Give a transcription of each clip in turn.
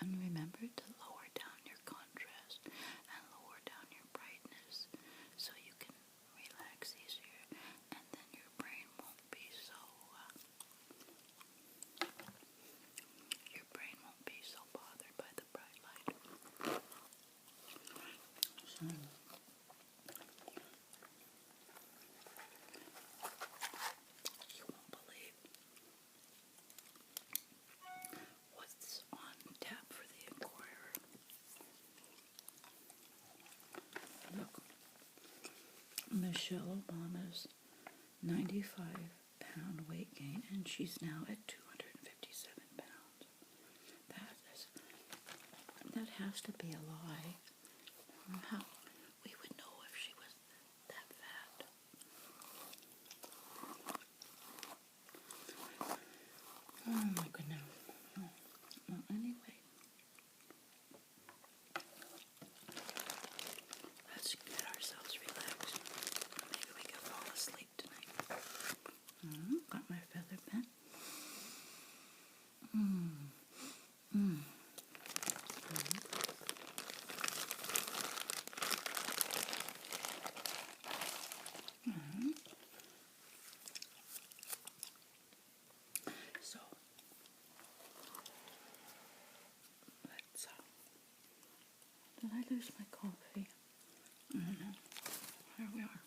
And remember to lower down your contrast and lower down your brightness so you can relax easier, and then your brain won't be so bothered by the bright light. So you won't believe what's on tap for the Inquirer. Look, Michelle Obama's 95-pound weight gain, and she's now at 257 pounds. That has to be a lie. How we would know if she was that fat. Oh my goodness. Well, anyway, let's get ourselves relaxed. Maybe we can fall asleep tonight. Got my feather pen. So, let's, did I lose my coffee? I don't know. Here we are.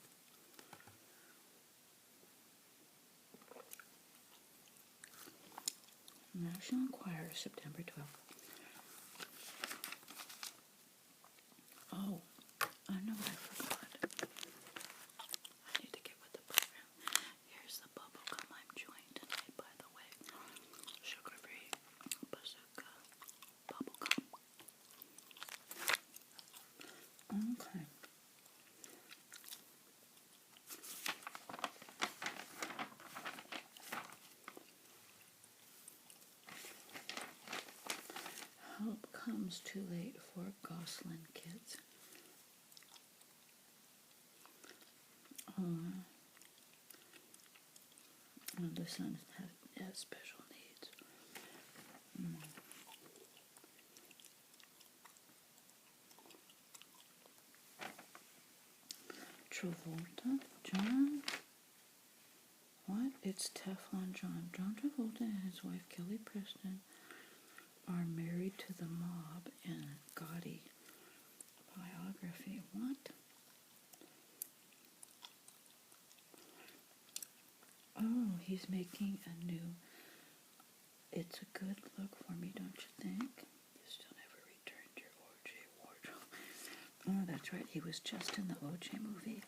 National Enquirer, September 12th. Oh, I know I forgot. I need to get with the program. Here's the bubble gum I'm chewing tonight, by the way. Sugar-free bazooka bubble gum. Okay. Help comes too late for Gosselin kids. The son has special needs. Travolta, John. What? It's Teflon John. John Travolta and his wife Kelly Preston are married to the mob in Gotti biography. What? Oh, he's making a new. It's a good look for me, don't you think? You still never returned your OJ wardrobe. Oh, that's right. He was just in the OJ movie.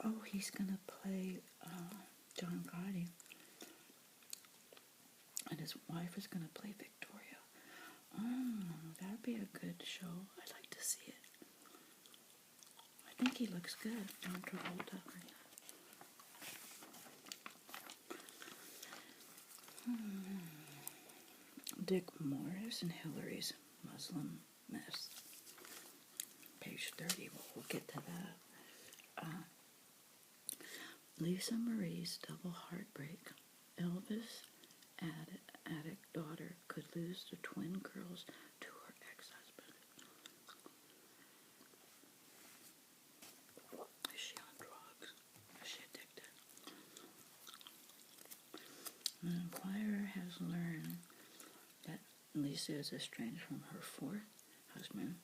Oh, he's gonna play John Gotti, and his wife is gonna play Victoria. Oh, that'd be a good show. I'd like to see it. I think he looks good, John Travolta. Dick Morris and Hillary's Muslim mess. Page 30. We'll get to that. Lisa Marie's double heartbreak. Elvis addict daughter could lose the twin girls to her ex-husband. Is she on drugs? Is she addicted? The Inquirer has learned that Lisa is estranged from her fourth husband,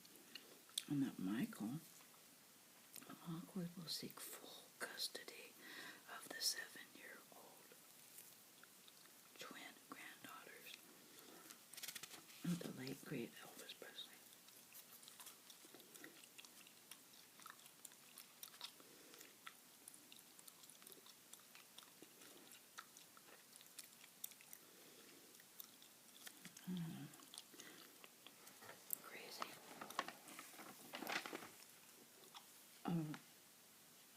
and that Michael Awkward will seek full custody of the 7-year-old twin granddaughters of the late great Elvis Presley. Crazy.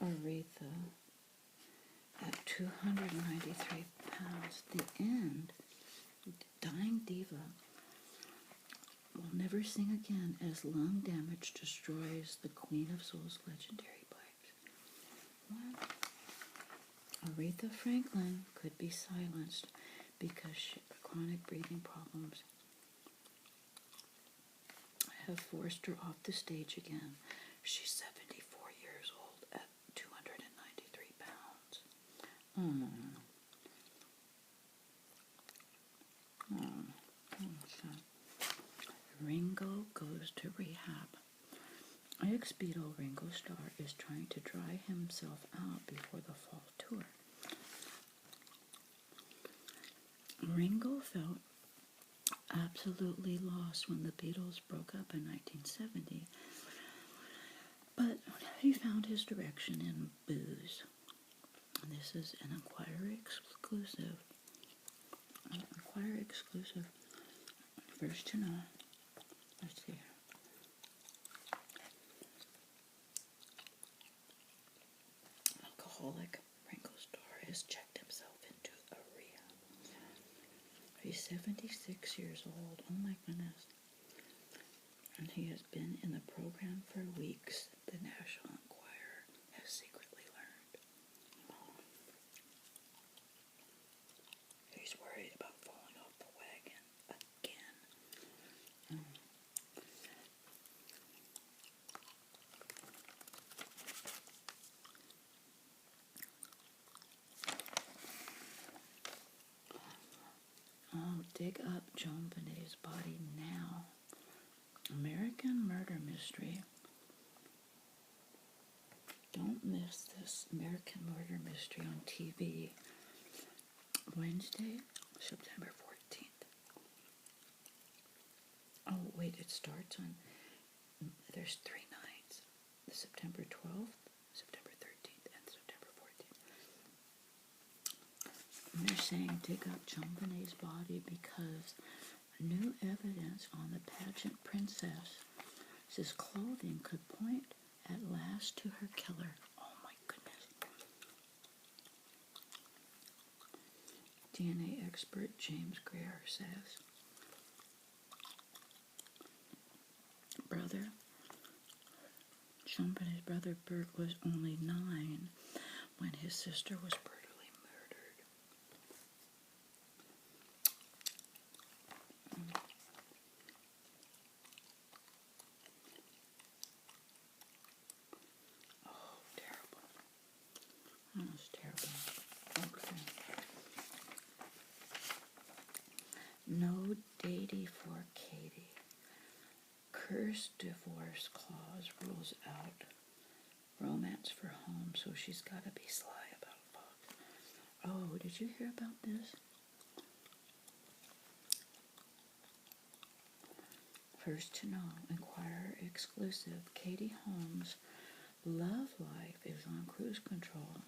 Aretha at 293 pounds. The end. Dying diva will never sing again as lung damage destroys the Queen of Soul's legendary pipes. What? Aretha Franklin could be silenced because chronic breathing problems have forced her off the stage again. She's 74 years old at 293 pounds. Ringo goes to rehab. Ex-Beatle Ringo Starr is trying to dry himself out before the fall tour. Ringo felt absolutely lost when the Beatles broke up in 1970, but he found his direction in booze. And this is an Inquirer exclusive. First to know. Let's see. Alcoholic Ringo Starr has checked himself into a rehab. He's 76 years old. Oh my goodness. And he has been in the program for weeks, the National Enquirer has secretly learned. He's worried about falling off the wagon again. Oh, dig up JonBenet's body now. American murder mystery. Don't miss this American murder mystery on TV. Wednesday, September 14th. Oh, wait, it starts on, there's 3 nights. September 12th, September 13th, and September 14th. And they're saying dig up JonBenet's body because new evidence on the pageant princess says clothing could point at last to her killer. Oh my goodness. DNA expert James Greer says JonBenet's brother Bert was only 9 when his sister was brutally murdered. Oh, terrible. That's terrible. Okay. No dating for Katie. Cursed divorce clause rules out romance for Holmes, so she's got to be sly about Fox. Oh, did you hear about this? First to know, Inquirer exclusive. Katie Holmes' love life is on cruise control,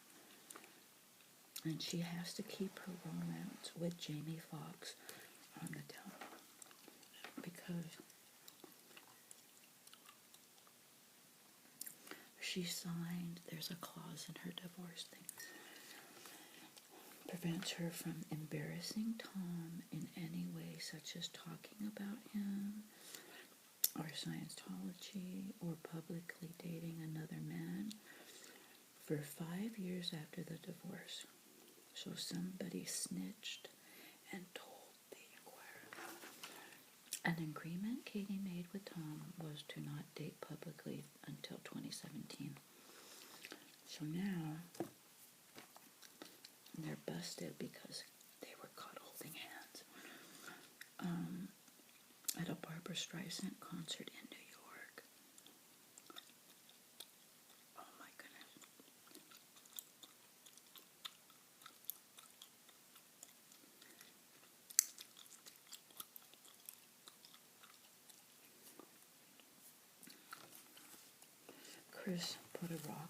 and she has to keep her romance with Jamie Foxx on the down because she signed, there's a clause in her divorce thing, prevents her from embarrassing Tom in any way, such as talking about him, or Scientology, or publicly dating another man for 5 years after the divorce. So somebody snitched and told the Inquirer. An agreement Katie made with Tom was to not date publicly until 2017. So now they're busted because they were caught holding hands at a Barbra Streisand concert in New York. Oh my goodness. Chris put a rock.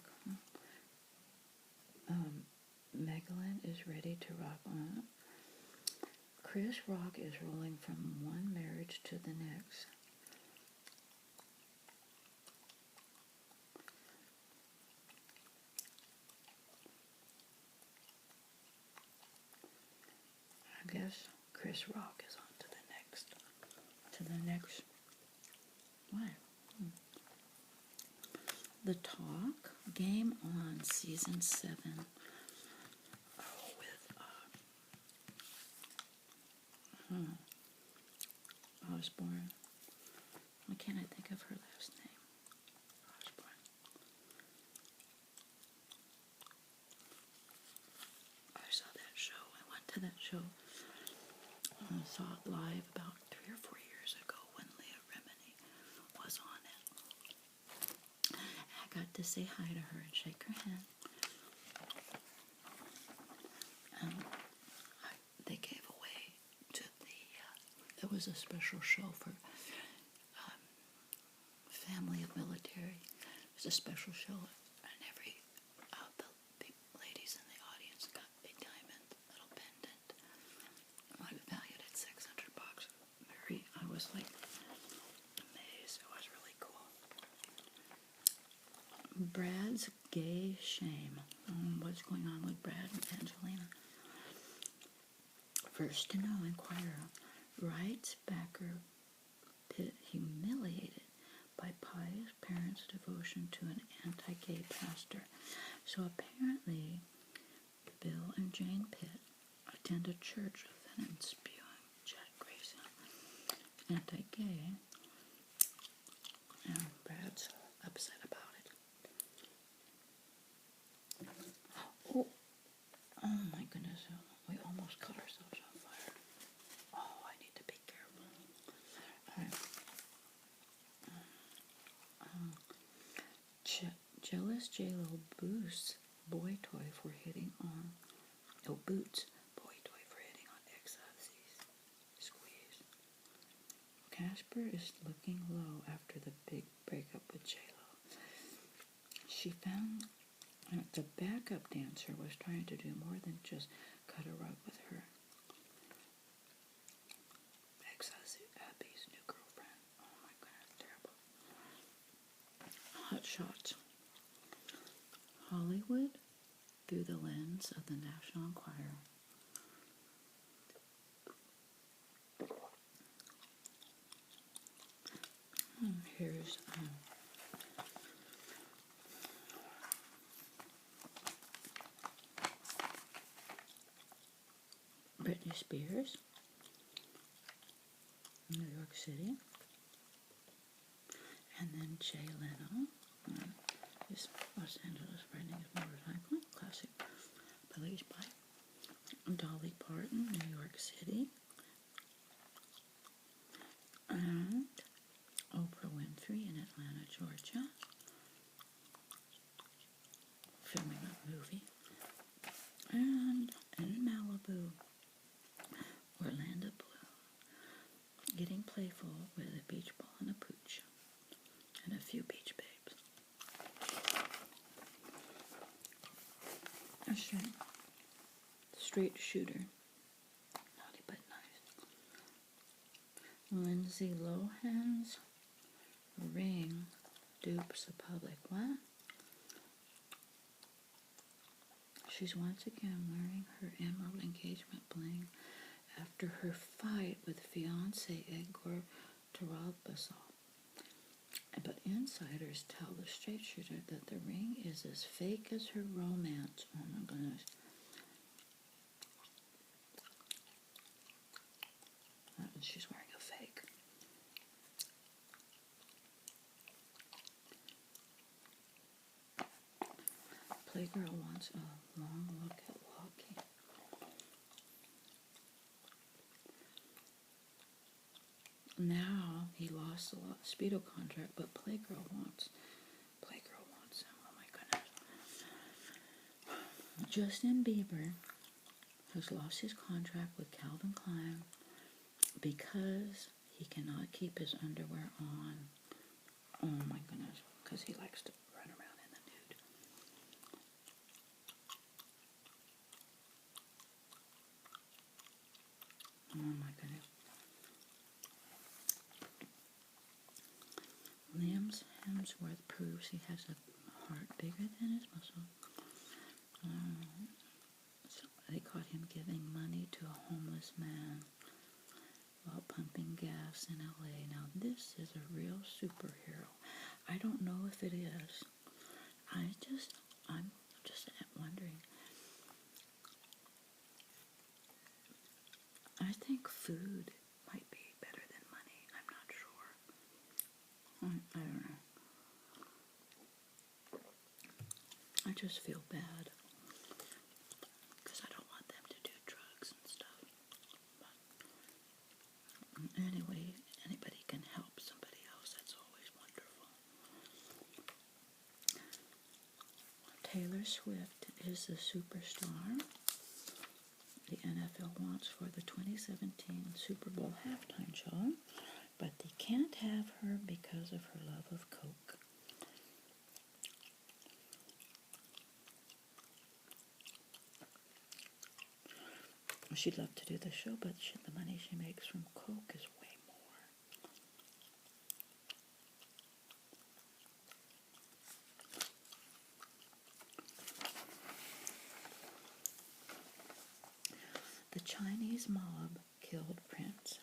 Megalyn is ready to rock on. Chris Rock is rolling from one marriage to the next. I guess Chris Rock is on to the next. What? The Talk, Game On, Season 7. With Osborne. Why can't I think of her last name? Osborne. I saw that show. I went to that show. I saw it live about 3 or 4 years ago when Leah Remini was on it. I got to say hi to her and shake her hand. They gave away to the, it was a special show for family of military. It was a special show, and every the ladies in the audience got a diamond little pendant. I valued at $600. I was like amazed. It was really cool. Brad's gay shame. What's going on with Brad and Angelina? First to know, Inquirer. Writes backer Pitt humiliated by pious parents' devotion to an anti-gay pastor. So apparently, Bill and Jane Pitt attend a church with an spewing Jack Grayson anti-gay, and Brad's upset about it. Oh my goodness, we almost cut ourselves on fire. Oh, I need to be careful. Jealous J-Lo boosts boy toy for hitting on, boots boy toy for hitting on ex-hussies. Squeeze. Casper is looking low after the big breakup with J-Lo. She found the backup dancer was trying to do more than just cut a rug with her ex-hussie Abby's new girlfriend. Oh my goodness, terrible. Hot shots. Hollywood through the lens of the National Enquirer. Here's Britney Spears, New York City, and then Jay Leno, is Los Angeles riding his motorcycle, classic Billy's bike. Dolly Parton, New York City, and Oprah Winfrey in Atlanta, Georgia, filming a movie, and in Malibu, Orlando Bloom, getting playful with a beach ball and a pooch, and a few beach babes. That's right. Straight shooter. Naughty but nice. Lindsay Lohan's ring dupes the public. What? She's once again wearing her emerald engagement bling after her fight with fiancé Edgar Tarabasov. But insiders tell the straight shooter that the ring is as fake as her romance. Oh my goodness. And she's wearing a fake. Playgirl wants a long look at walking. Now he lost the Speedo contract, but Playgirl wants him. Oh my goodness. Justin Bieber has lost his contract with Calvin Klein because he cannot keep his underwear on. Oh my goodness, because he likes to run around in the nude. Oh my goodness. Liam Hemsworth proves he has a heart bigger than his muscle. So they caught him giving money to a homeless man while pumping gas in LA. Now this is a real superhero. I don't know if it is. I'm just wondering. I think food might be better than money. I'm not sure. I just feel bad because I don't want them to do drugs and stuff. But anyway, anybody can help somebody else. That's always wonderful. Taylor Swift is the superstar the NFL wants for the 2017 Super Bowl halftime show, but they can't have her because of her love of Coke. She'd love to do the show, but the money she makes from Coke is way more. The Chinese mob killed Prince.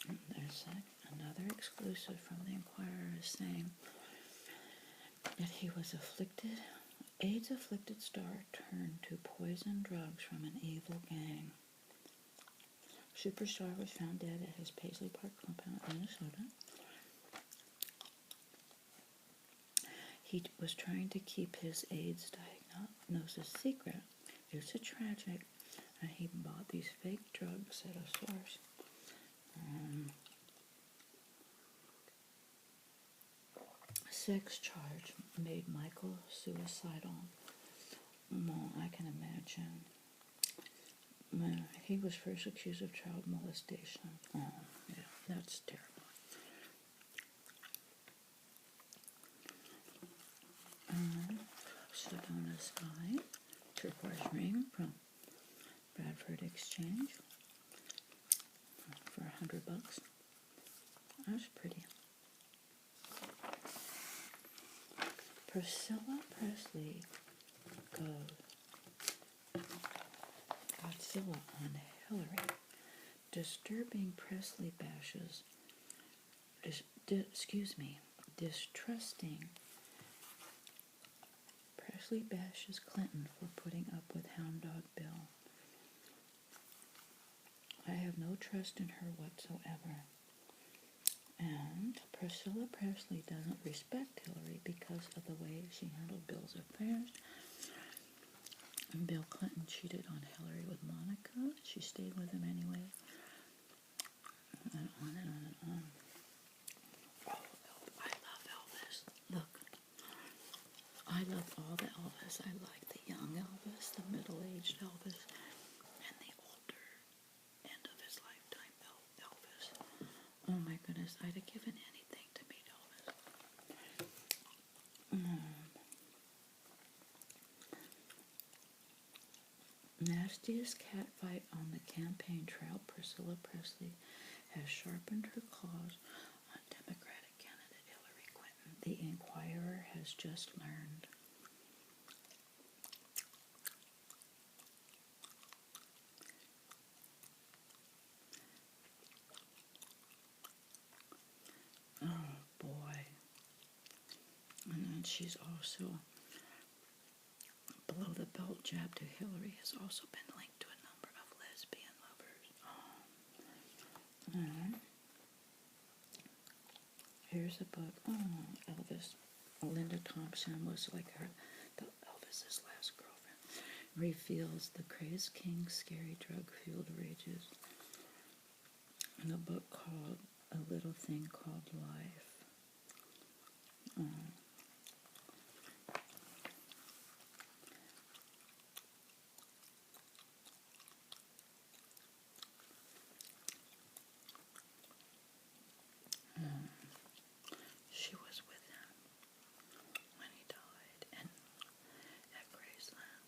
And there's another exclusive from the Inquirer is saying that he was AIDS-afflicted star turned to poison drugs from an evil gang. Superstar was found dead at his Paisley Park compound in Minnesota. He was trying to keep his AIDS diagnosis secret. It's a tragic, and he bought these fake drugs at a source. Sex charge made Michael suicidal. Well, I can imagine. He was first accused of child molestation. Oh, yeah, that's terrible. Sedona Sky, turquoise ring from Bradford Exchange for $100. That's pretty. Priscilla Presley goes Godzilla on Hillary. Disturbing Presley bashes. Distrusting. Presley bashes Clinton for putting up with Hound Dog Bill. I have no trust in her whatsoever. And Priscilla Presley doesn't respect Hillary because of the way she handled Bill's affairs. And Bill Clinton cheated on Hillary with Monica. She stayed with him anyway. And on and on and on. Oh, I love Elvis. Look. I love all the Elvis. I like the young Elvis, the middle-aged Elvis, and the older end of his lifetime Elvis. Oh my goodness, I'd have given anything to meet Elvis. Nastiest catfight on the campaign trail. Priscilla Presley has sharpened her claws on Democratic candidate Hillary Clinton. The Inquirer has just learned. Oh boy. And then she's also, below the belt jab to Hillary has also been linked to a number of lesbian lovers. Here's a book. Oh, Elvis. Linda Thompson was like Elvis's last girlfriend. Reveals the crazed king's scary drug-fueled rages. In a book called A Little Thing Called Life. She was with him when he died and at Graceland.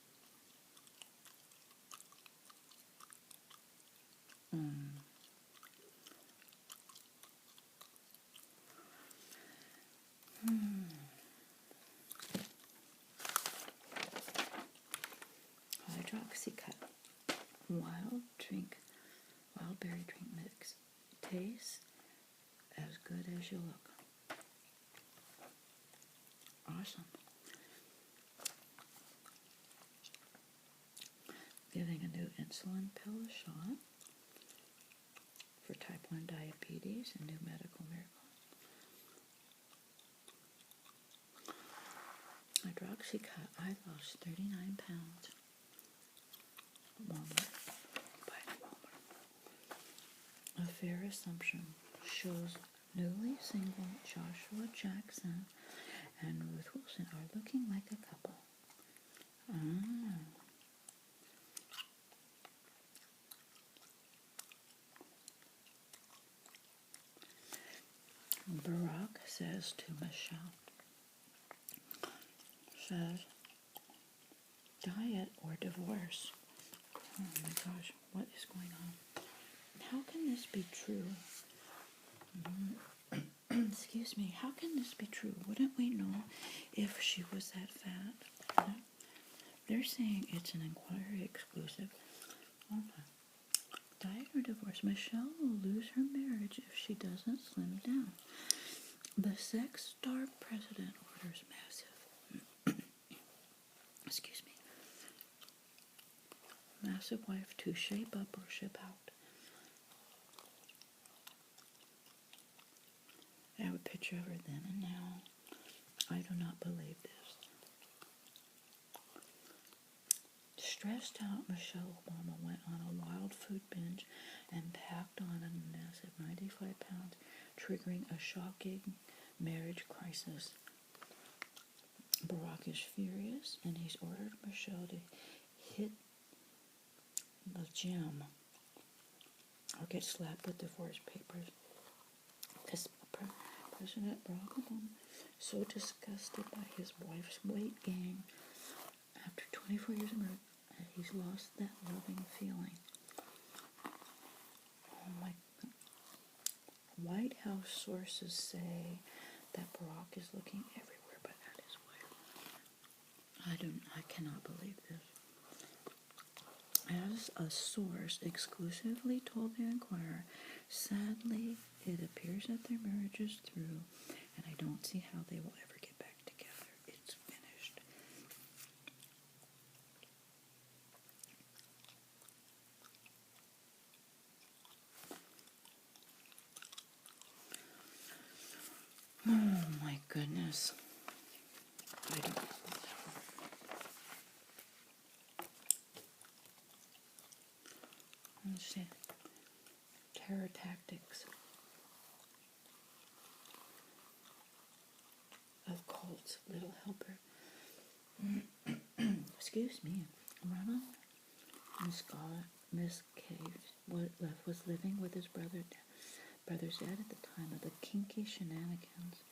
Hydroxycut. Wild berry drink mix. Tastes as good as you look. Awesome. Giving a new insulin pill a shot for type 1 diabetes and new medical miracles. Broxy cut. I lost 39 pounds. Walmart. Buy it at Walmart. A fair assumption shows newly single Joshua Jackson and Ruth Wilson are looking like a couple. Barack says to Michelle, diet or divorce. Oh my gosh, what is going on? How can this be true? Excuse me, how can this be true? Wouldn't we know if she was that fat? They're saying it's an Inquirer exclusive. Diet or divorce? Michelle will lose her marriage if she doesn't slim down. The sex star president orders massive wife to shape up or ship out. I have a picture of her then and now. I do not believe this. Stressed out, Michelle Obama went on a wild food binge and packed on a massive 95 pounds, triggering a shocking marriage crisis. Barack is furious, and he's ordered Michelle to hit the gym or get slapped with divorce papers. Because President Barack Obama is so disgusted by his wife's weight gain after 24 years of marriage that he's lost that loving feeling. Oh my God. White House sources say that Barack is looking everywhere but at his wife. I cannot believe this. As a source exclusively told the Inquirer, sadly, it appears that their marriage is through, and I don't see how they will ever get back together. It's finished. Oh my goodness. I don't know. Let's see. Terror tactics of cults. Little helper. Excuse me. Ronald Miscavige was living with his brother's dad at the time of the kinky shenanigans,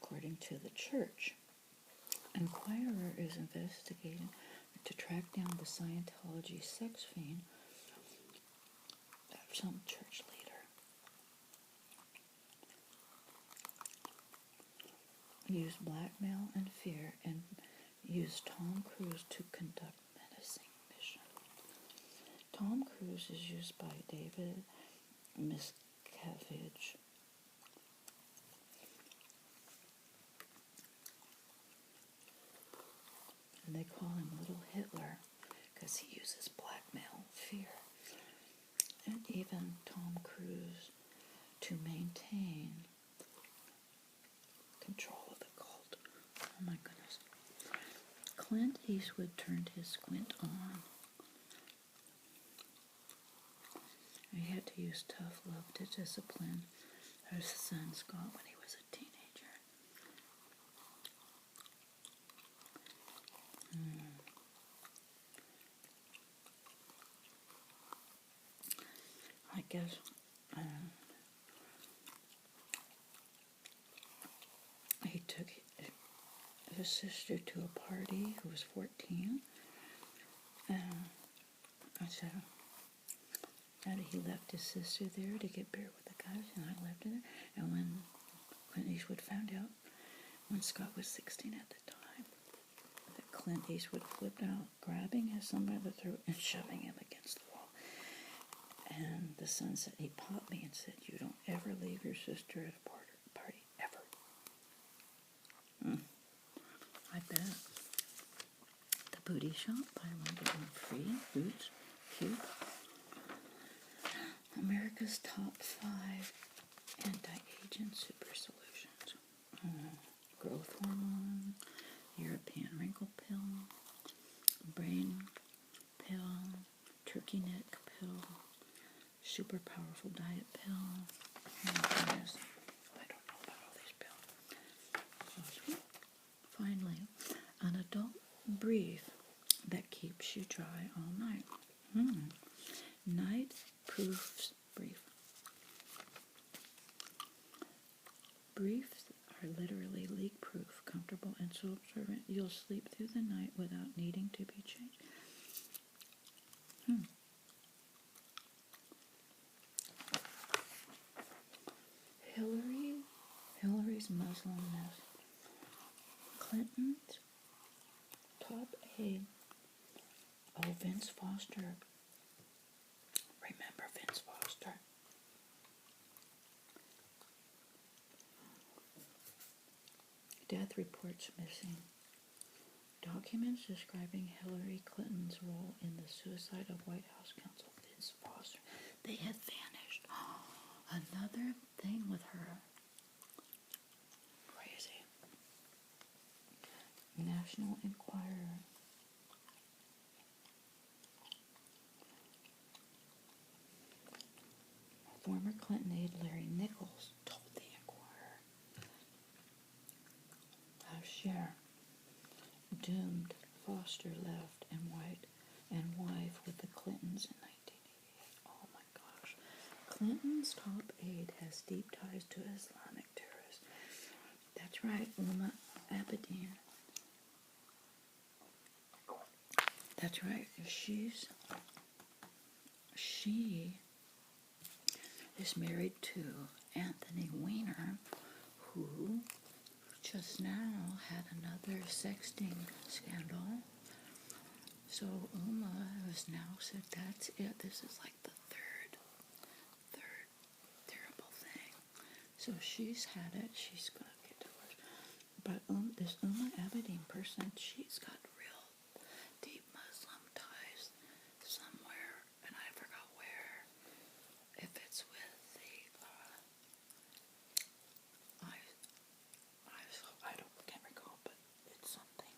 according to the church. Inquirer is investigating to track down the Scientology sex fiend of some church leader. Used blackmail and fear and used Tom Cruise to conduct menacing mission. Tom Cruise is used by David Miscavige. And they call him Little Hitler because he uses blackmail, fear, and even Tom Cruise to maintain control of the cult. Oh my goodness. Clint Eastwood turned his squint on. He had to use tough love to discipline his son Scott when he was a teenager. I guess he took his sister to a party who was 14. I said, Daddy, he left his sister there to get beer with the guys, and I left her there. And when Clint Eastwood found out, when Scott was 16 at the time, that Clint Eastwood flipped out, grabbing his son by the throat and shoving him against the wall. And the son said, he popped me and said, you don't ever leave your sister at a party, ever. I bet. The Booty Shop, buy one, get one free. Boots, cute. America's top 5 anti-aging super solutions. growth hormone, European wrinkle pill, brain pill, turkey neck pill, super powerful diet pill. Oh my goodness. I don't know about all these pills. Finally, an adult brief that keeps you dry all night. Night Proofs Brief. Briefs are literally leak-proof, comfortable, and so absorbent you'll sleep through the night without needing to be changed. Hillary's Muslimness. Clinton's top aide. Oh, Vince Foster. Remember Vince Foster? Death reports missing. Documents describing Hillary Clinton's role in the suicide of White House counsel Vince Foster. They had vanished. Another thing with her. Crazy. National Inquirer. Former Clinton aide Larry Nichols told the Inquirer how Cher doomed Foster left and wife with the Clintons in 1988. Oh my gosh. Clinton's top aide has deep ties to Islamic terrorists. That's right, Uma Abedin. That's right. She is married to Anthony Weiner, who just now had another sexting scandal. So Uma has now said that's it. This is like the third terrible thing. So she's had it. She's gonna get divorced. But this Uma Abedin person, she's got real deep Muslim ties somewhere, and I forgot where. If it's with the can't recall, but it's something.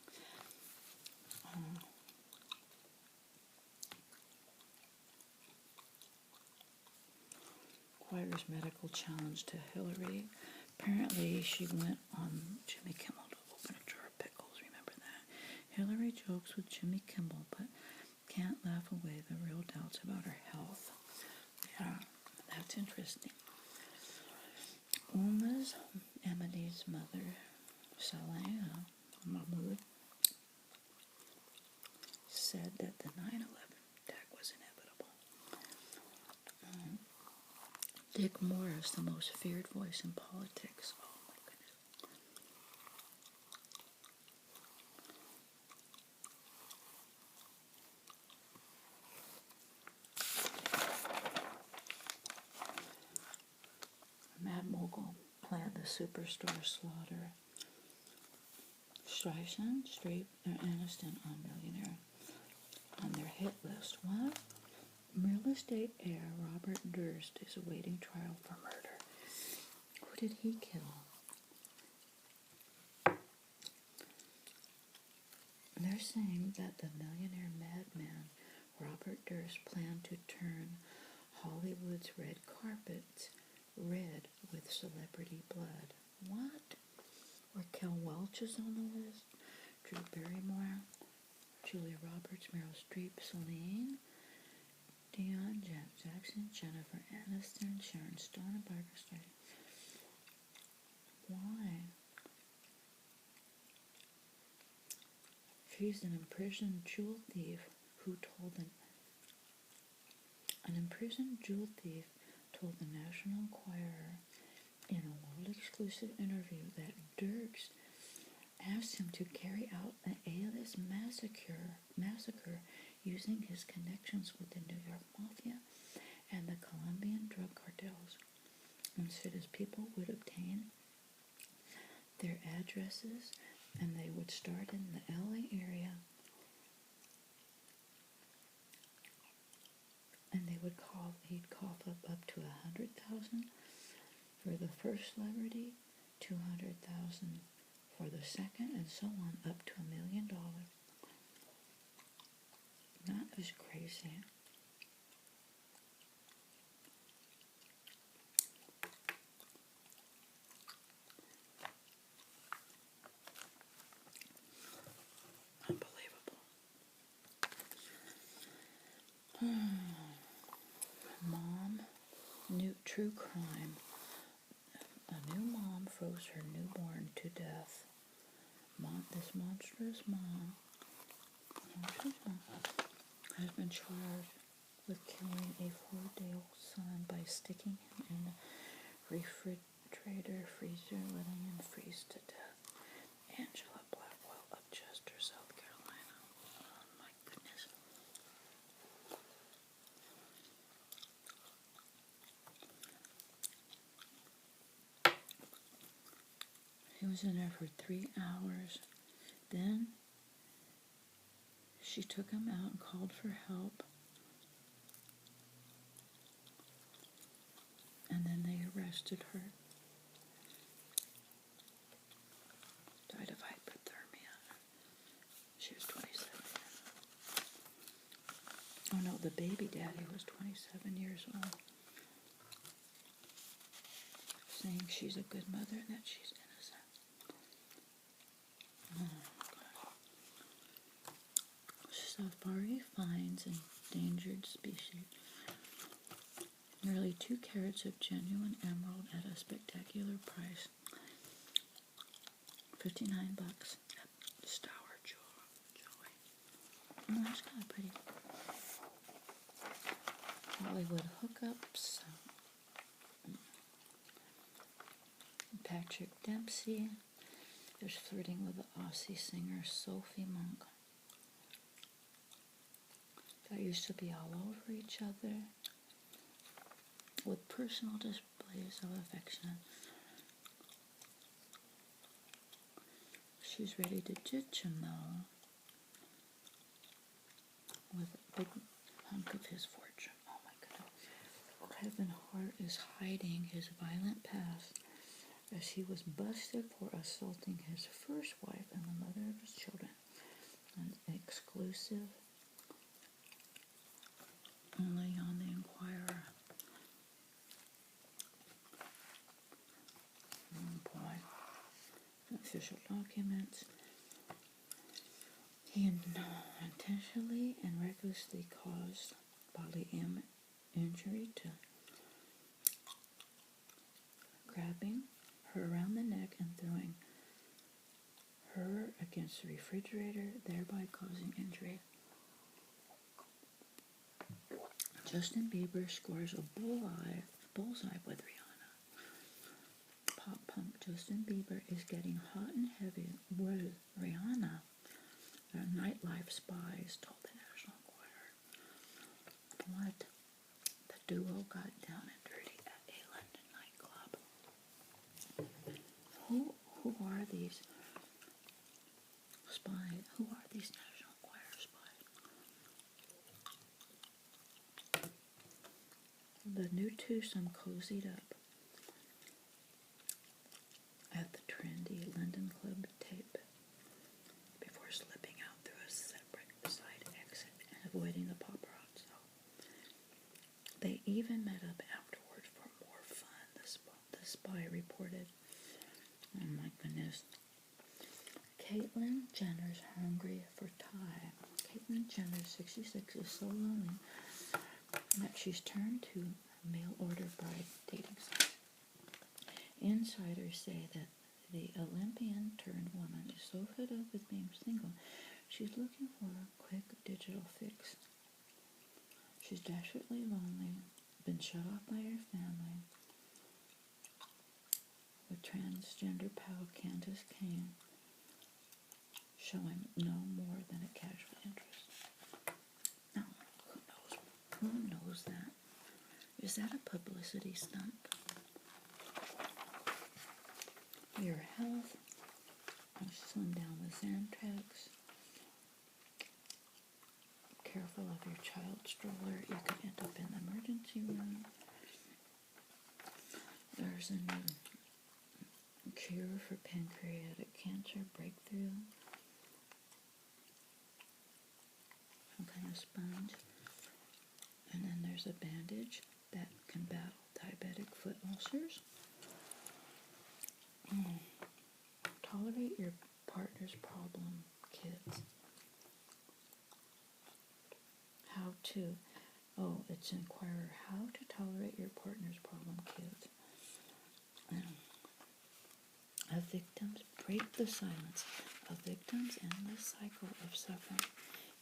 Inquirer's medical challenge to Hillary. Apparently, she went on Jimmy Kimmel to open a jar of pickles. Remember that? Hillary jokes with Jimmy Kimmel, but can't laugh away the real doubts about her health. Yeah, that's interesting. Uma's Emily's mother, Saleh Mahmoud, said that the 9/11 attack was inevitable. Dick Morris, the most feared voice in politics. Oh my goodness. Mad Mogul planned the superstar slaughter. Streisand, Streep, and Aniston on Millionaire on their hit list. What? Real estate heir Robert Durst is awaiting trial for murder. Who did he kill? They're saying that the millionaire madman Robert Durst planned to turn Hollywood's red carpets red with celebrity blood. What? Raquel Welch is on the list. Drew Barrymore, Julia Roberts, Meryl Streep, Celine Dion, Janet Jackson, Jennifer Aniston, Sharon Stone, and Barbara Streisand. Why? She's an imprisoned jewel thief who told an imprisoned jewel thief told the National Enquirer in a world-exclusive interview that Dirks asked him to carry out an A-list massacre using his connections with the New York Mafia and the Colombian drug cartels, and said his people would obtain their addresses and they would start in the LA area and he'd cough up to 100,000 for the first celebrity, 200,000 for the second, and so on, up to $1 million. That is crazy. Unbelievable. Mom, new true crime. A new mom froze her newborn to death. This monstrous mom has been charged with killing a 4-day-old son by sticking him in the refrigerator freezer, letting him freeze to death. Angela Blackwell of Chester, South Carolina. Oh my goodness. He was in there for 3 hours. Then she took him out and called for help. And then they arrested her. Died of hypothermia. She was 27. Oh no, the baby daddy was 27 years old. Saying she's a good mother and that she's innocent. Safari finds endangered species. Nearly 2 carats of genuine emerald at a spectacular price. $59 at Stour Jewelry. Oh, that's kind of pretty. Hollywood hookups. Patrick Dempsey is flirting with the Aussie singer Sophie Monk. They used to be all over each other with personal displays of affection. She's ready to ditch him though, with a big hunk of his fortune. Oh my goodness. Kevin Hart is hiding his violent past as he was busted for assaulting his first wife and the mother of his children. An exclusive only on the Inquirer. Oh boy. Official documents. He intentionally and recklessly caused bodily injury to grabbing her around the neck and throwing her against the refrigerator, thereby causing injury. Justin Bieber scores a bullseye with Rihanna. Pop punk Justin Bieber is getting hot and heavy with Rihanna. The nightlife spies told the National Enquirer. What? The duo got down and dirty at a London nightclub. Who are these spies? Who are these National Enquirer spies? The new twosome cozied up at the trendy London club tape before slipping out through a separate side exit and avoiding the paparazzi. They even met up afterwards for more fun, the spy reported. Oh my goodness. Caitlyn Jenner's hungry for Ty. Caitlyn Jenner, 66, is so lonely that she's turned to mail-order bride dating sites. Insiders say that the Olympian-turned-woman is so fed up with being single, she's looking for a quick digital fix. She's desperately lonely, been shut off by her family, with transgender pal Candace Kane showing no more than a casual interest. Now, who knows that? Is that a publicity stunt? Your health, slim down with Xanax. Careful of your child stroller, you could end up in the emergency room. There's a new Cure for pancreatic cancer breakthrough. Some kind of sponge. And then there's a bandage that can battle diabetic foot ulcers. Tolerate your partner's problem, kids. How to, it's Inquirer. How to tolerate your partner's problem, kids. A victim's, break the silence. A victim's endless cycle of suffering.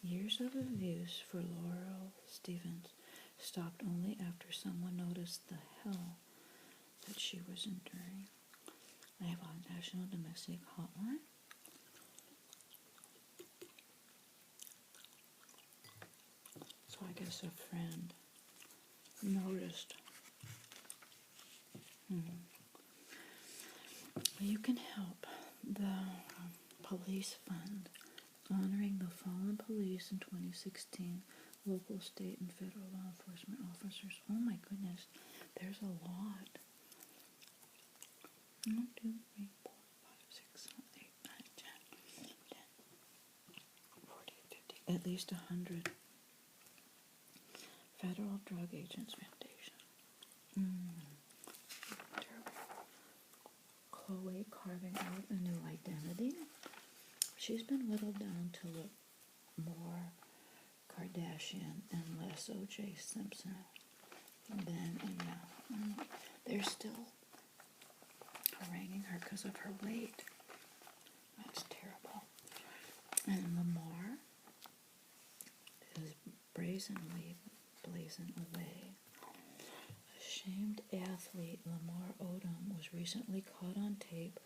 Years of abuse for Laurel Stevens stopped only after someone noticed the hell that she was enduring. I have a National Domestic Hotline. So I guess a friend noticed. You can help the Police Fund, honoring the fallen police in 2016, local, state, and federal law enforcement officers. Oh my goodness, there's a lot. 1, 2, 3, 4, 5, 6, 7, 8, 9, 10, 40, 50, at least 100. Federal Drug Agents Foundation. Chloe carving out a new identity. She's been whittled down to look more Kardashian and less O.J. Simpson then and now. They're still haranguing her because of her weight. That's terrible. And Lamar is brazenly blazing away. Shamed athlete Lamar Odom was recently caught on tape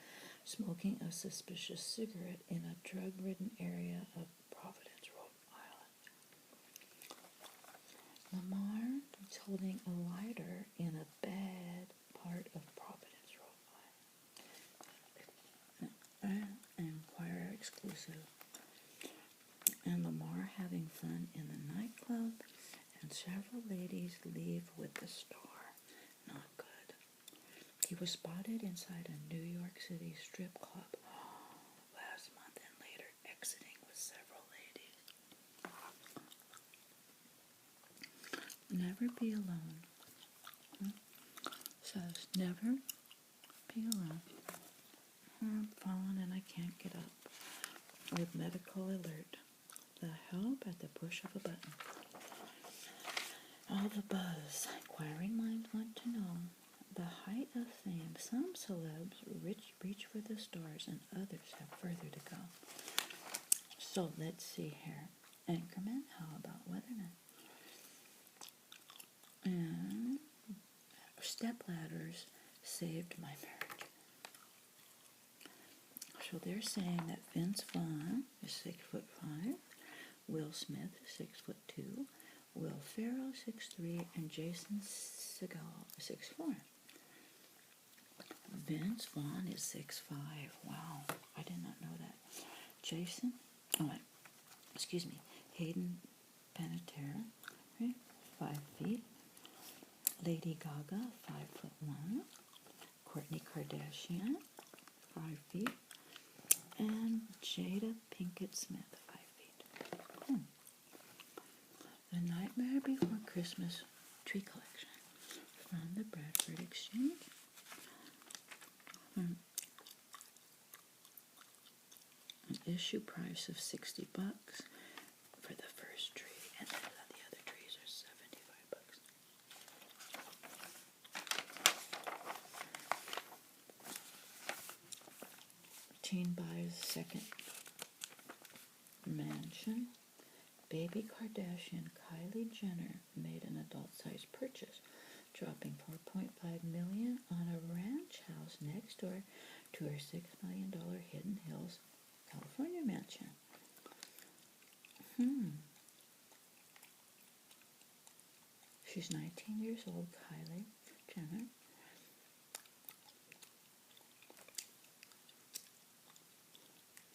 smoking a suspicious cigarette in a drug-ridden area of Providence, Rhode Island. Lamar is holding a lighter in a bad part of Providence, Rhode Island. Inquirer exclusive. And Lamar having fun in the nightclub, and several ladies leave with the star. Not good. He was spotted inside a New York City strip club last month and later exiting with several ladies. Never be alone. Says, never be alone. I'm fallen and I can't get up. With medical alert. The help at the push of a button. All the buzz. Inquiring minds want to know the height of fame. Some celebs reach for the stars and others have further to go. So let's see here. Anchorman, how about weathermen? And stepladders saved my marriage. So they're saying that Vince Vaughn is 6'5", Will Smith is 6'2", Will Ferrell 6'3", and Jason Segel 6'4". Vince Vaughn is 6'5". Wow, I did not know that. Jason, Hayden Panettiere, right? 5 feet. Lady Gaga, 5'1". Kourtney Kardashian, 5 feet. And Jada Pinkett Smith, 5 feet. The Nightmare Before Christmas Tree Collection from the Bradford Exchange. An issue price of $60 for the first tree, and then the other trees are $75. Teen buys second mansion. Baby Kardashian Kylie Jenner made an adult-sized purchase, dropping $4.5 million on a ranch house next door to her $6 million Hidden Hills, California mansion. She's 19 years old, Kylie Jenner.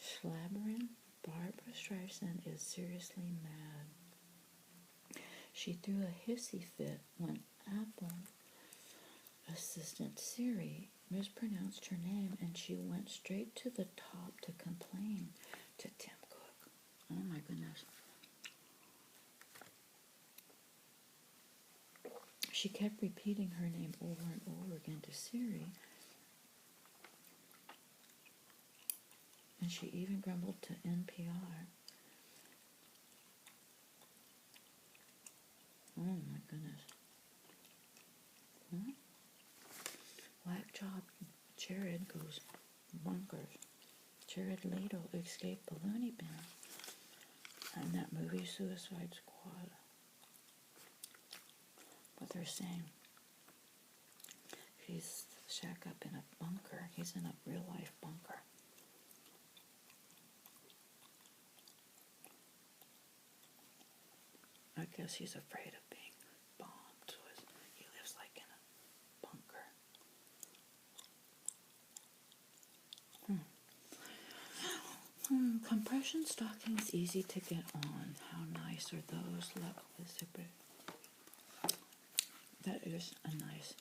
Slabbering Barbra Streisand is seriously mad. She threw a hissy fit when Apple assistant Siri mispronounced her name and she went straight to the top to complain to Tim Cook. Oh my goodness. She kept repeating her name over and over again to Siri. And she even grumbled to NPR. Oh my goodness. Huh? Black job Jared goes bonkers. Jared Leto escaped the loony bin. And that movie Suicide Squad. What they're saying. He's shack up in a bunker. He's in a real life bunker. I guess he's afraid of being bombed, so he lives like in a bunker. Compression stockings easy to get on. How nice are those? Look, that is a nice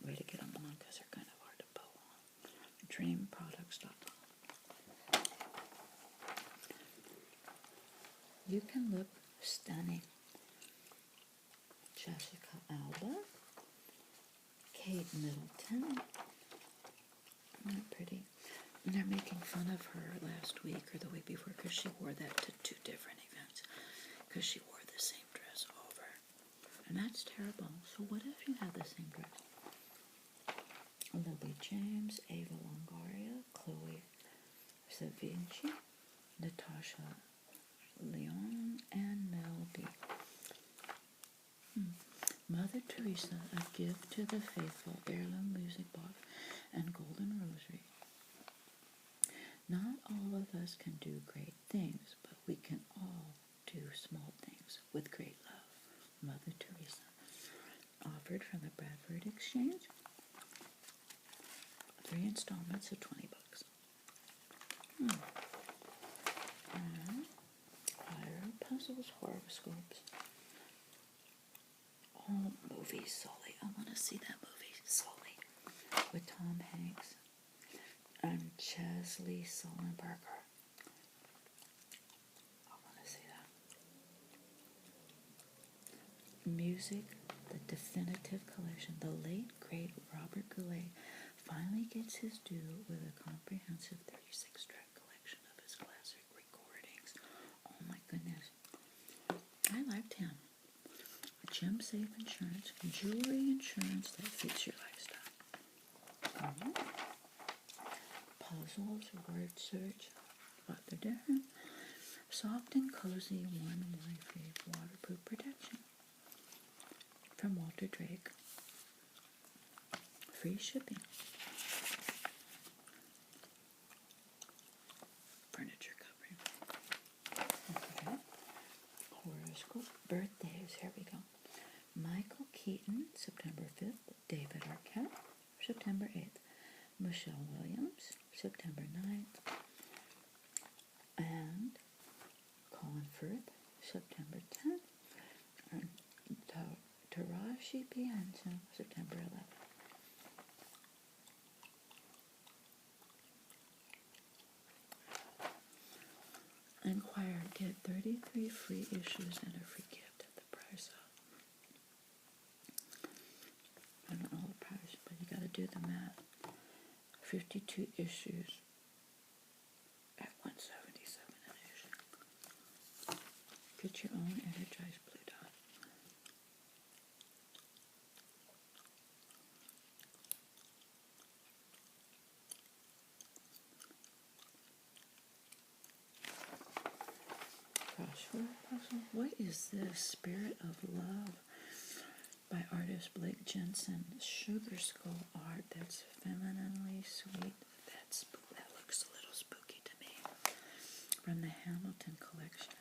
way to get them on because they're kind of hard to pull on. Dreamproducts.com. You can look stunning. Jessica Alba, Kate Middleton. Isn't that pretty? And they're making fun of her last week or the week before because she wore that to 2 different events. Because she wore the same dress over. And that's terrible. So what if you have the same dress? Lily James, Ava Longoria, Chloe Savinci, Natasha Leon, and Mel B. Mother Teresa, a gift to the faithful, heirloom music box, and golden rosary. Not all of us can do great things, but we can all do small things with great love. Mother Teresa. Offered from the Bradford Exchange. 3 installments of $20. And Fire Puzzles, horoscopes. Oh, movie Sully. I want to see that movie, Sully, with Tom Hanks and Chesley Sullenberger. I want to see that. Music, the definitive collection. The late, great Robert Goulet finally gets his due with a comprehensive 36-track collection of his classic recordings. Oh my goodness. I liked him. Gem Safe Insurance, jewelry insurance that fits your lifestyle. Puzzles, word search, but they're different. Soft and cozy, one free waterproof protection. From Walter Drake. Free shipping. Furniture covering. Okay. Horoscope. Birthdays. Here we go. Michael Keaton, September 5th. David Arquette, September 8th. Michelle Williams, September 9th. And Colin Firth, September 10th. And Taraji P. Henson, September 11th. Inquirer, get 33 free issues and a free gift at the price of, I don't know the price, but you got to do the math. 52 issues at $177 an issue. Get your own Energized Blue Dot. Crossword puzzle. What is this? Spirit of Love by artist Blake Jensen. Sugar skull art that's femininely sweet. That looks a little spooky to me. From the Hamilton collection.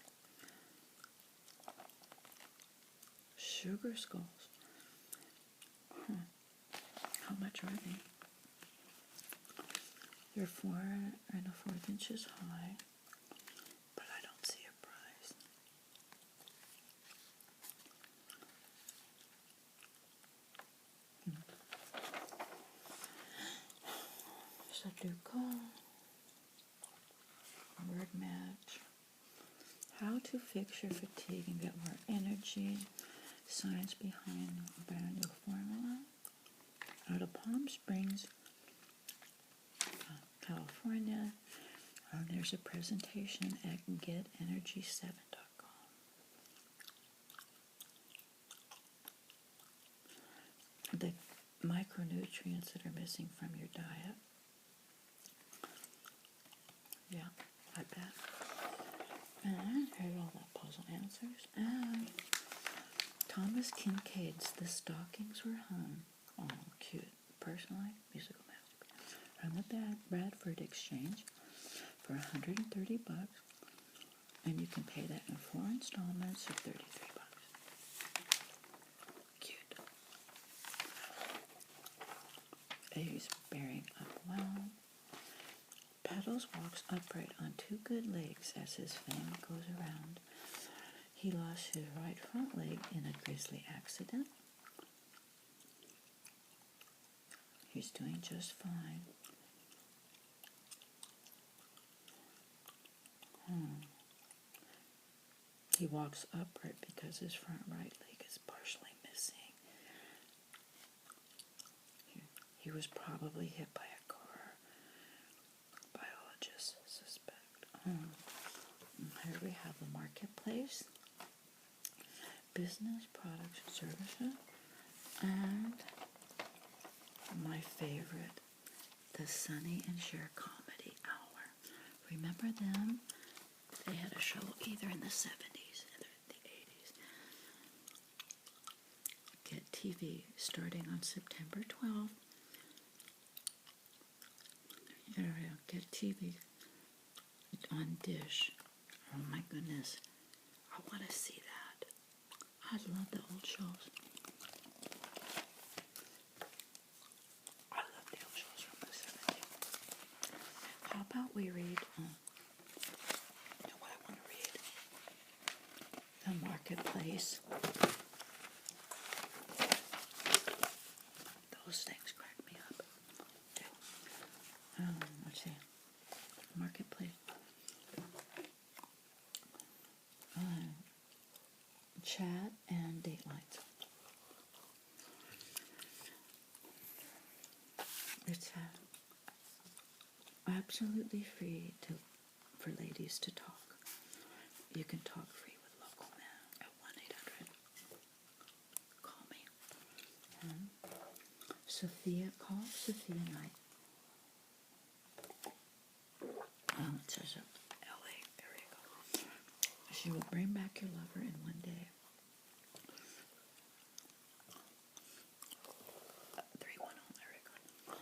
Sugar skulls. How much are they? They're 4 1/4 inches high, but I don't see a price. Oracle. Word match. How to fix your fatigue and get more energy. Science behind a brand new formula. Out of Palm Springs, California. There's a presentation at getenergy7.com. The micronutrients that are missing from your diet. Yeah, I bet. And here's all the puzzle answers. And Thomas Kincaid's The Stockings Were Hung. Oh, cute. Personally, musical masterpiece. From the Bradford Exchange for $130, and you can pay that in 4 installments of $33. Cute. He's bearing up well. Petals walks upright on 2 good legs as his fame goes around. He lost his right front leg in a grisly accident. He's doing just fine. He walks upright because his front right leg is partially missing. He was probably hit by a car. Biologists suspect. Here we have the marketplace, business, products, and services, and my favorite, the Sonny and Cher Comedy Hour. Remember them? They had a show either in the 70s or the 80s. Get TV starting on September 12th. Get TV on Dish. Oh my goodness. I want to see that. I love the old shows. I love the old shows from the 70s. How about we read, you know what I want to read? The Marketplace. Those things crack me up. Let's see. Marketplace. Chat and Datelines. It's absolutely free for ladies to talk. You can talk free with local men at 1-800. Call me. Call Sophia Knight. It says LA. There you go. She will bring back your lover in one day. 310. There you go.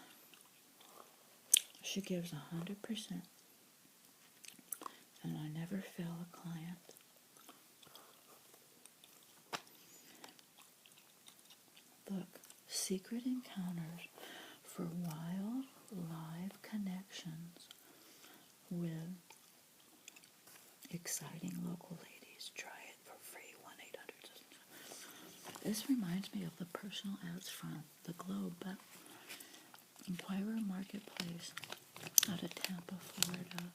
She gives 100%, and I never fail a client. Look, secret encounters for wild live connections with exciting local ladies. Try it for free. 1-800. This reminds me of the personal ads from the Globe, but Inquirer Marketplace out of Tampa, Florida.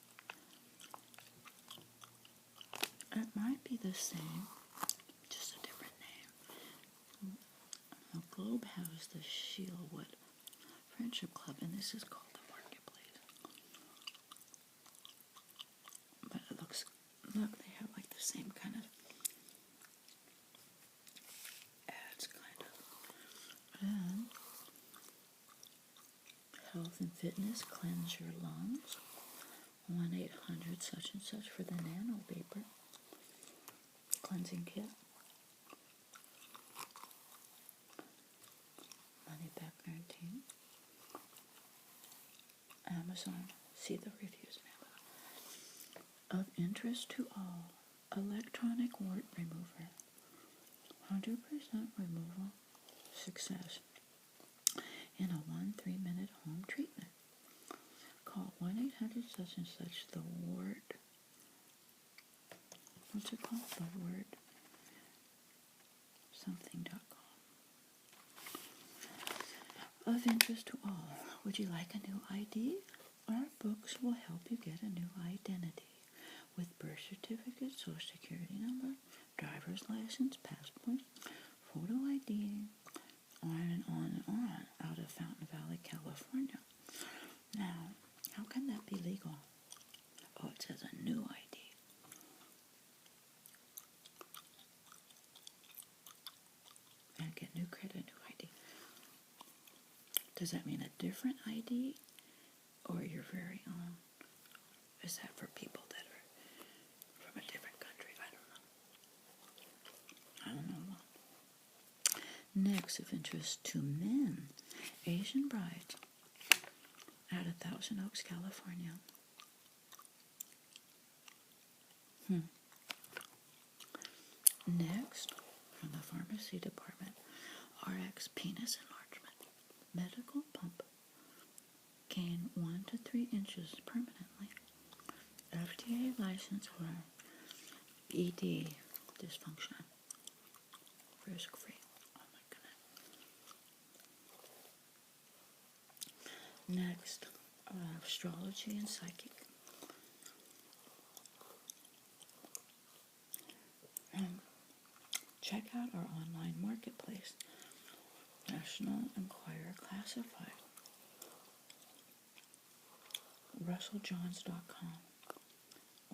It might be the same, just a different name. The Globe has the Shieldwood Friendship Club, and this is called the Marketplace. But it looks, look, they have like the same kind of ads, kind of. And health and fitness, cleanse your lungs. 1-800 such and such for the Nano Vapor cleansing kit. Money back guarantee. Amazon. See the reviews now. Of interest to all, electronic wart remover. 100% removal success in a 1-3 minute home treatment. Call 1-800 such and such the wart. What's it called? The wart something.com. Of interest to all. Would you like a new ID? Or books will help you get a new identity with birth certificate, social security number, driver's license, passport, photo ID, on and on and on, out of Fountain Valley, California. Now, how can that be legal? Oh, it says a new ID. And get new credit, new ID. Does that mean a different ID or your very own? Is that for people that are from a different country? I don't know. Next, of interest to men, Asian bride out of Thousand Oaks, California. Next, from the pharmacy department, RX penis enlargement, medical pump, gain 1 to 3 inches permanently, FDA license for ED dysfunction, risk-free. Oh my goodness. Next, astrology and psychic. Check out our online marketplace, National Inquirer Classified, RussellJohns.com,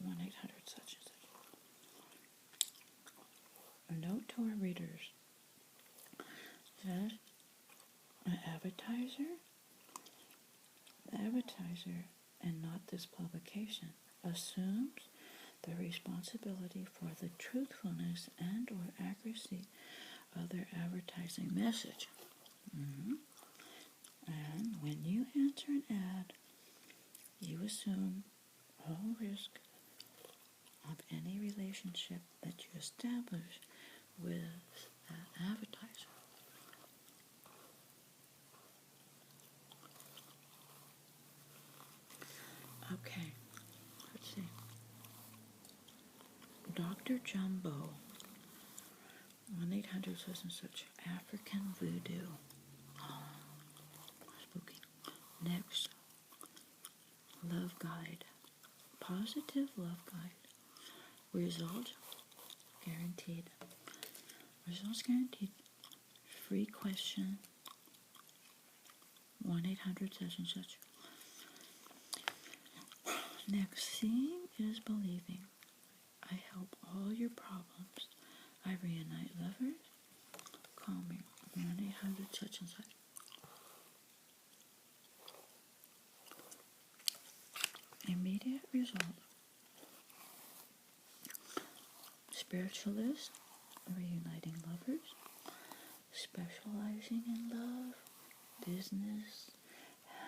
1-800-such and such. A note to our readers says the advertiser, and not this publication, assumes the responsibility for the truthfulness and or accuracy of their advertising message. And when you enter an ad, you assume all risk of any relationship that you establish with that advertiser. Okay, let's see. Dr. Jumbo, 1-800 such and such, African voodoo. Oh, spooky. Next, love guide, positive love guide. Results guaranteed. Results guaranteed. Free question, 1-800 such and such. Next, seeing is believing. I help all your problems. I reunite lovers. Call me, 1-800 such and such. Immediate result. Spiritualist, reuniting lovers. Specializing in love, business,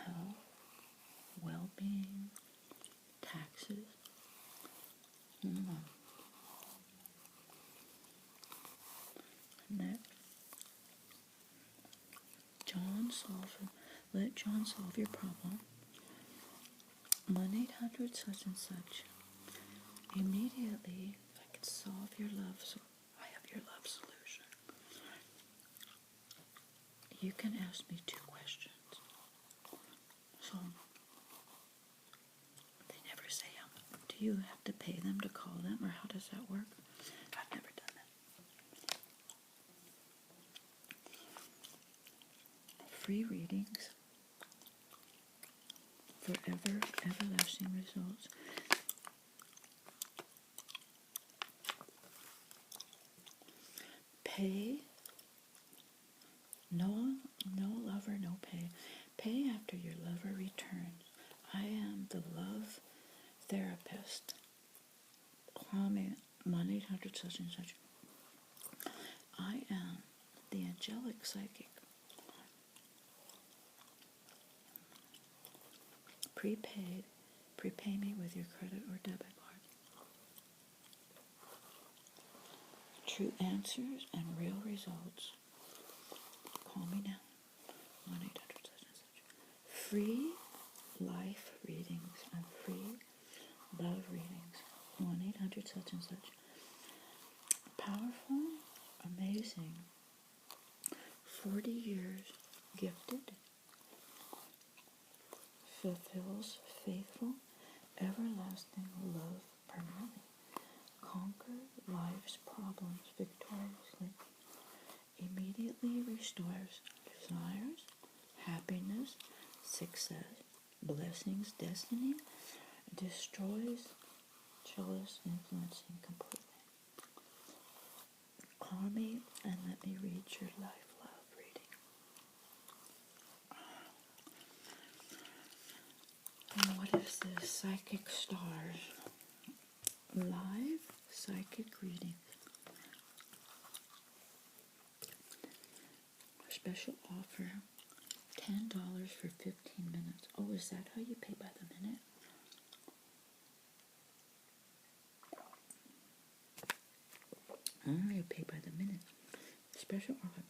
health, well-being, taxes. Next, let John solve your problem. 1-800 such and such. Immediately, I can solve your love. So I have your love solution. You can ask me 2 questions. So they never say how much. Do you have to pay them to call them, or how does that work? I've never done that. Free readings. Forever, everlasting results. Pay. No lover, no pay. Pay after your lover returns. I am the love therapist. Call me, 1-800 such and such. I am the angelic psychic. Prepaid. Prepay me with your credit or debit card. True answers and real results. Call me now. 1-800 such and such. Free life readings and free love readings. 1-800 such and such. Powerful, amazing. 40 years gifted. fulfills faithful, everlasting love permanently. Conquer life's problems victoriously. Immediately restores desires, happiness, success, blessings, destiny, destroys jealous influencing completely. Call me and let me read your life love reading. And what is this? Psychic Stars. Live psychic reading. Special offer. $10 for 15 minutes. Oh, is that how you pay by the minute? You pay by the minute. Special offer.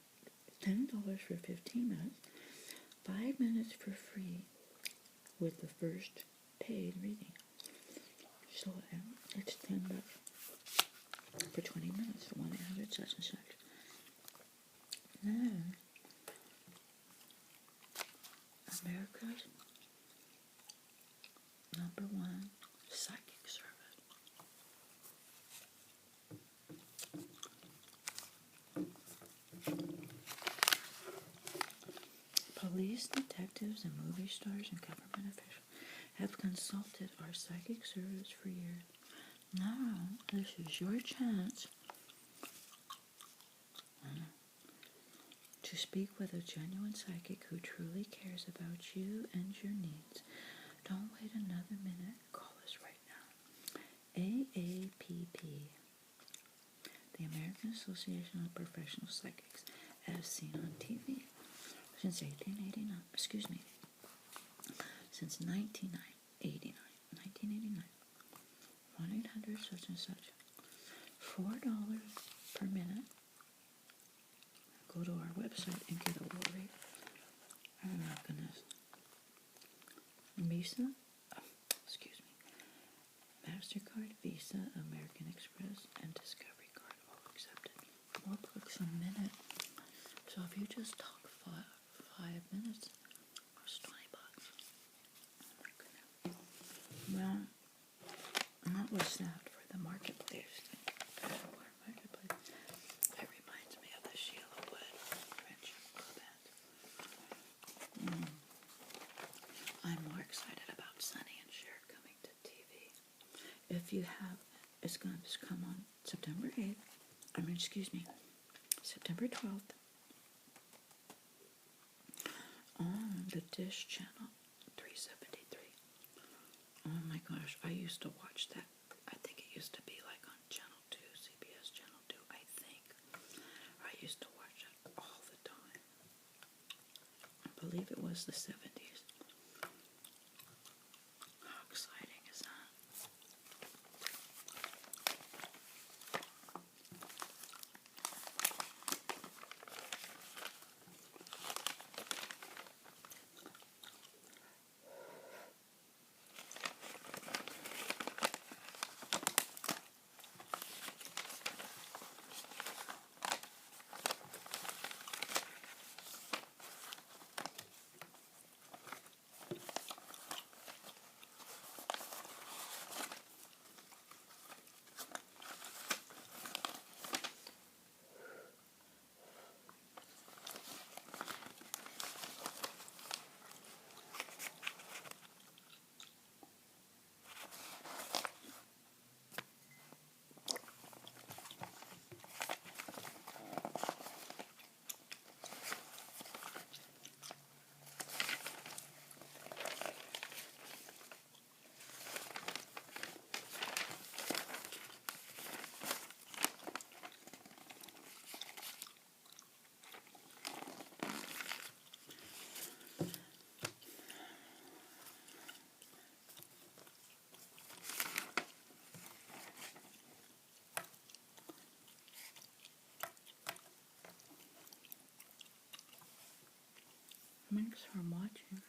$10 for 15 minutes. 5 minutes for free with the first paid reading. So it's $10 for 20 minutes. 1-800 such and such. Then America's #1 psychic service. Police, detectives, and movie stars and government officials have consulted our psychic service for years. Now, this is your chance to speak with a genuine psychic who truly cares about you and your needs. Don't wait another minute. Call us right now. AAPP, the American Association of Professional Psychics, as seen on TV since 1989. 1-800 such and such. $4 per minute. Go to our website and get a low rate. Oh my goodness. Visa, MasterCard, Visa, American Express, and Discovery Card all accepted. $4 a minute. So if you just talk 5 minutes, it's $20. Oh my goodness. Well, that was that for the marketplace. Marketplace. It reminds me of the Sheila Wood friendship event. I'm more excited about Sonny and Cher coming to TV. If you have, it's going to come on September 12th on the Dish Channel 373. Oh my gosh, I used to watch that. I think it used to be like on Channel 2, CBS Channel 2, I think. I used to watch it all the time. I believe it was the 70s. How exciting is that? Thanks for watching.